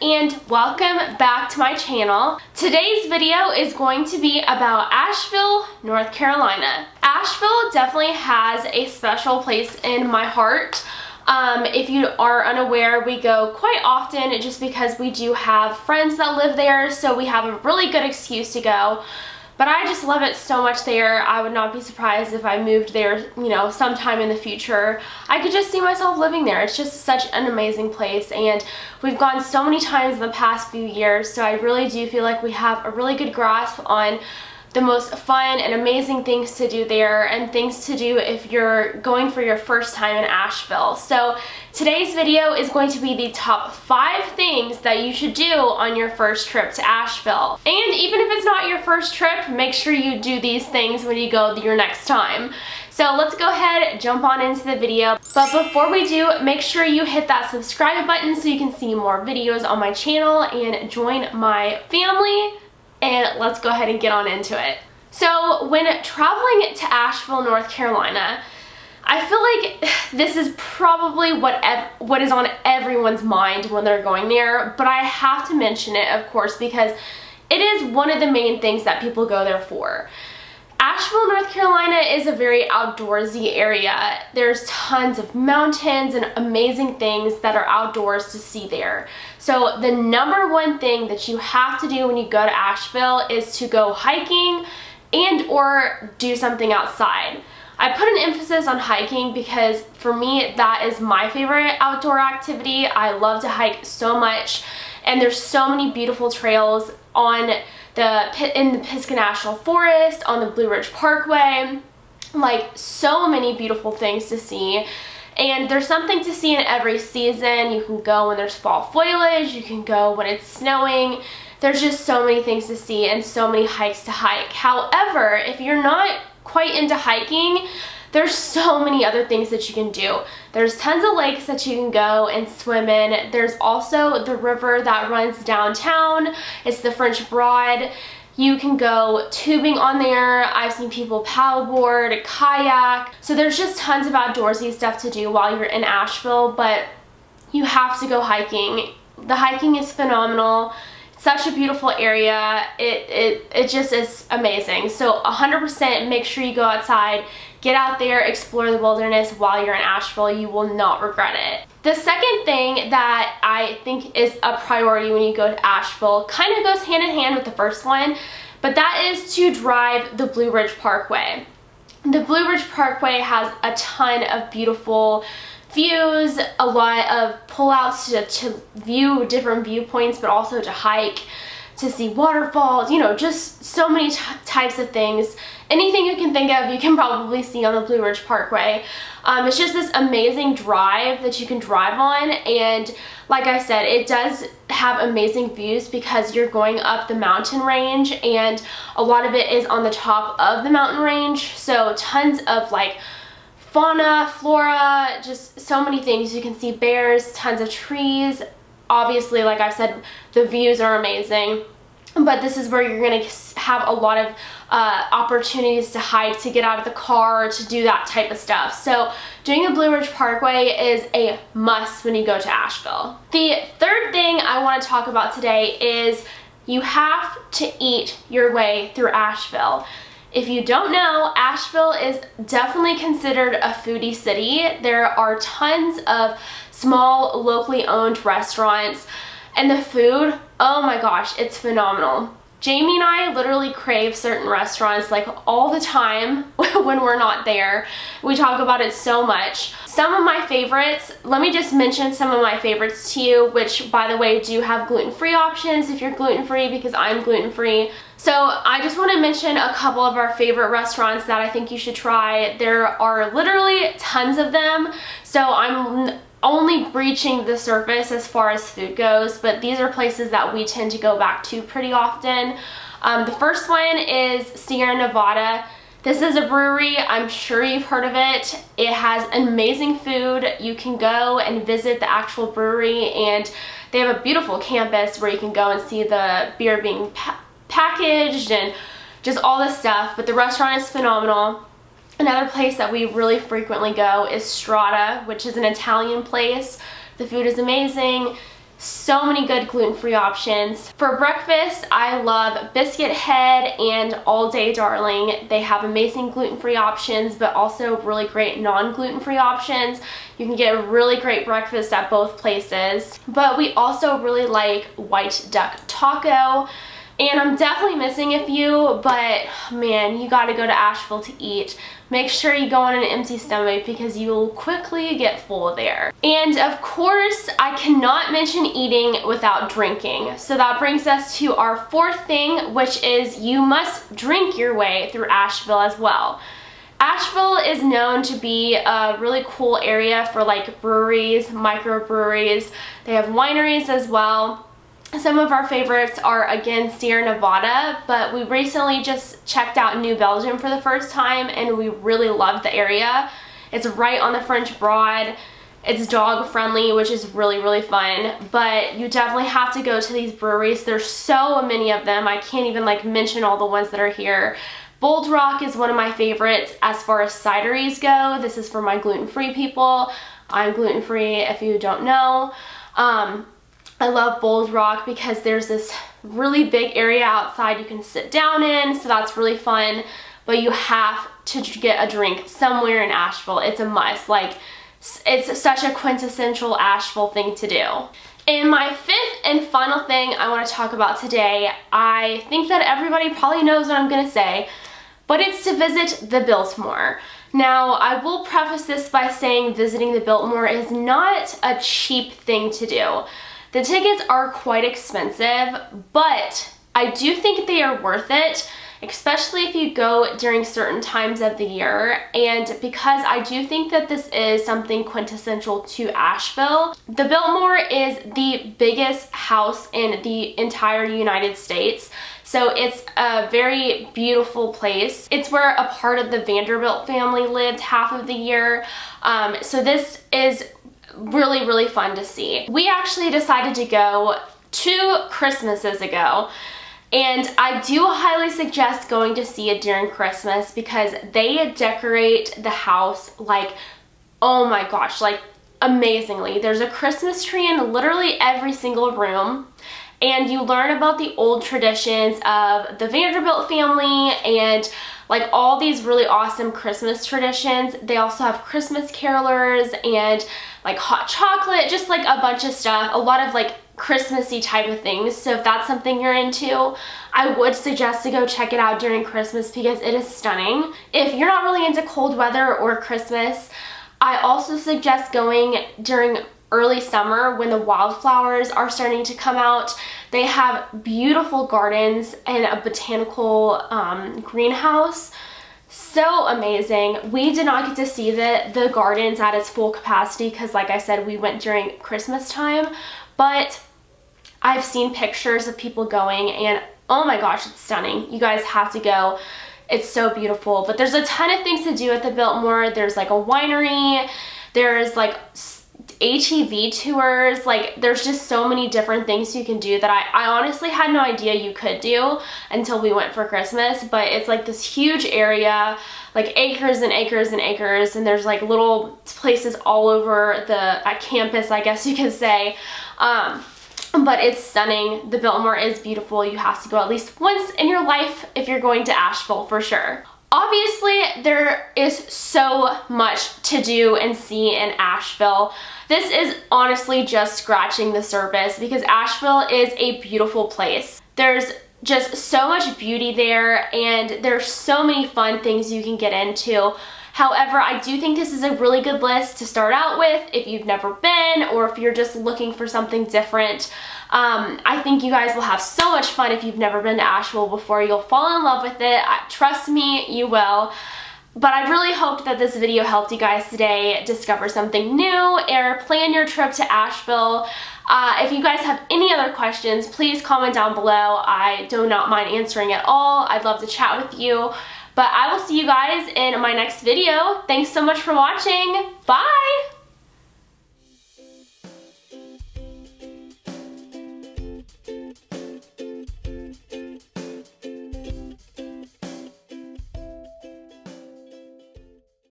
and welcome back to my channel. Today's video is going to be about Asheville, North Carolina. Asheville definitely has a special place in my heart. If you are unaware, we go quite often just because we do have friends that live there, so we have a really good excuse to go. But I just love it so much there. I would not be surprised if I moved there, you know, sometime in the future. I could just see myself living there. It's just such an amazing place, and we've gone so many times in the past few years, so I really do feel like we have a really good grasp on the most fun and amazing things to do there and things to do if you're going for your first time in Asheville. So today's video is going to be the top 5 things that you should do on your first trip to Asheville. And even if it's not your first trip, make sure you do these things when you go your next time. So let's go ahead, jump on into the video. But before we do, make sure you hit that subscribe button so you can see more videos on my channel and join my family. And let's go ahead and get on into it. So when traveling to Asheville, North Carolina, I feel like this is probably what is on everyone's mind when they're going there, but I have to mention it, of course, because it is one of the main things that people go there for. Asheville, North Carolina is a very outdoorsy area. There's tons of mountains and amazing things that are outdoors to see there. So the number one thing that you have to do when you go to Asheville is to go hiking and or do something outside. I put an emphasis on hiking because for me that is my favorite outdoor activity. I love to hike so much, and there's so many beautiful trails in the Pisgah National Forest, on the Blue Ridge Parkway, like so many beautiful things to see. And there's something to see in every season. You can go when there's fall foliage, you can go when it's snowing. There's just so many things to see and so many hikes to hike. However, if you're not quite into hiking, there's so many other things that you can do. There's tons of lakes that you can go and swim in. There's also the river that runs downtown. It's the French Broad. You can go tubing on there. I've seen people paddleboard, kayak. So there's just tons of outdoorsy stuff to do while you're in Asheville, but you have to go hiking. The hiking is phenomenal. Such a beautiful area. It just is amazing. So 100% make sure you go outside, get out there, explore the wilderness while you're in Asheville. You will not regret it. The second thing that I think is a priority when you go to Asheville kind of goes hand in hand with the first one, but that is to drive the Blue Ridge Parkway. The Blue Ridge Parkway has a ton of beautiful views, a lot of pullouts to view different viewpoints, but also to hike, to see waterfalls, you know, just so many types of things. Anything you can think of, you can probably see on the Blue Ridge Parkway. It's just this amazing drive that you can drive on, and like I said, it does have amazing views because you're going up the mountain range, and a lot of it is on the top of the mountain range, so tons of like fauna, flora, just so many things. You can see bears, tons of trees. Obviously, like I said, the views are amazing, but this is where you're going to have a lot of opportunities to hike, to get out of the car, to do that type of stuff. So doing the Blue Ridge Parkway is a must when you go to Asheville. The third thing I want to talk about today is you have to eat your way through Asheville. If you don't know, Asheville is definitely considered a foodie city. There are tons of small, locally owned restaurants, and the food, oh my gosh, it's phenomenal. Jamie and I literally crave certain restaurants like all the time when we're not there. We talk about it so much. Some of my favorites, let me just mention some of my favorites to you, which by the way do have gluten-free options if you're gluten-free, because I'm gluten-free. So I just want to mention a couple of our favorite restaurants that I think you should try. There are literally tons of them, so I'm only breaching the surface as far as food goes, but these are places that we tend to go back to pretty often. The first one is Sierra Nevada. This is a brewery. I'm sure you've heard of it. It has amazing food. You can go and visit the actual brewery, and they have a beautiful campus where you can go and see the beer being packaged and just all this stuff, but the restaurant is phenomenal. Another place that we really frequently go is Strata, which is an Italian place. The food is amazing. So many good gluten-free options. For breakfast, I love Biscuit Head and All Day Darling. They have amazing gluten-free options, but also really great non-gluten-free options. You can get a really great breakfast at both places. But we also really like White Duck Taco. And I'm definitely missing a few, but man, you gotta go to Asheville to eat. Make sure you go on an empty stomach because you will quickly get full there. And of course, I cannot mention eating without drinking. So that brings us to our fourth thing, which is you must drink your way through Asheville as well. Asheville is known to be a really cool area for like breweries, microbreweries. They have wineries as well. Some of our favorites are, again, Sierra Nevada, but we recently just checked out New Belgium for the first time and we really loved the area. It's right on the French Broad. It's dog friendly, which is really fun, but you definitely have to go to these breweries. There's so many of them. I can't even like mention all the ones that are here. Bold Rock is one of my favorites as far as cideries go. This is for my gluten-free people. I'm gluten-free if you don't know. I love Bold Rock because there's this really big area outside you can sit down in, so that's really fun, but you have to get a drink somewhere in Asheville. It's a must. Like, it's such a quintessential Asheville thing to do. And my fifth and final thing I want to talk about today, I think that everybody probably knows what I'm going to say, but it's to visit the Biltmore. Now, I will preface this by saying visiting the Biltmore is not a cheap thing to do. The tickets are quite expensive, but I do think they are worth it, especially if you go during certain times of the year. And because I do think that this is something quintessential to Asheville. The Biltmore is the biggest house in the entire United States. So it's a very beautiful place. It's where a part of the Vanderbilt family lived half of the year. So this is really fun to see. We actually decided to go 2 Christmases ago, and I do highly suggest going to see it during Christmas because they decorate the house like, oh my gosh, like amazingly. There's a Christmas tree in literally every single room, and you learn about the old traditions of the Vanderbilt family and like all these really awesome Christmas traditions. They also have Christmas carolers and like hot chocolate, just like a bunch of stuff, a lot of like Christmassy type of things. So if that's something you're into, I would suggest to go check it out during Christmas because it is stunning. If you're not really into cold weather or Christmas, I also suggest going during early summer when the wildflowers are starting to come out. They have beautiful gardens and a botanical greenhouse. So amazing. We did not get to see the gardens at its full capacity because, like I said, we went during Christmas time, but I've seen pictures of people going and oh my gosh, it's stunning. You guys have to go. It's so beautiful. But there's a ton of things to do at the Biltmore. There's like a winery, there's like ATV tours, like there's just so many different things you can do that I honestly had no idea you could do until we went for Christmas. But it's like this huge area, like acres and acres and acres, and there's like little places all over the campus, I guess you could say. But it's stunning. The Biltmore is beautiful. You have to go at least once in your life if you're going to Asheville for sure. Obviously, there is so much to do and see in Asheville. This is honestly just scratching the surface because Asheville is a beautiful place. There's just so much beauty there and there's so many fun things you can get into. However, I do think this is a really good list to start out with if you've never been or if you're just looking for something different. I think you guys will have so much fun if you've never been to Asheville before. You'll fall in love with it. Trust me, you will. But I really hope that this video helped you guys today discover something new or plan your trip to Asheville. If you guys have any other questions, please comment down below. I do not mind answering at all. I'd love to chat with you. But I will see you guys in my next video. Thanks so much for watching. Bye!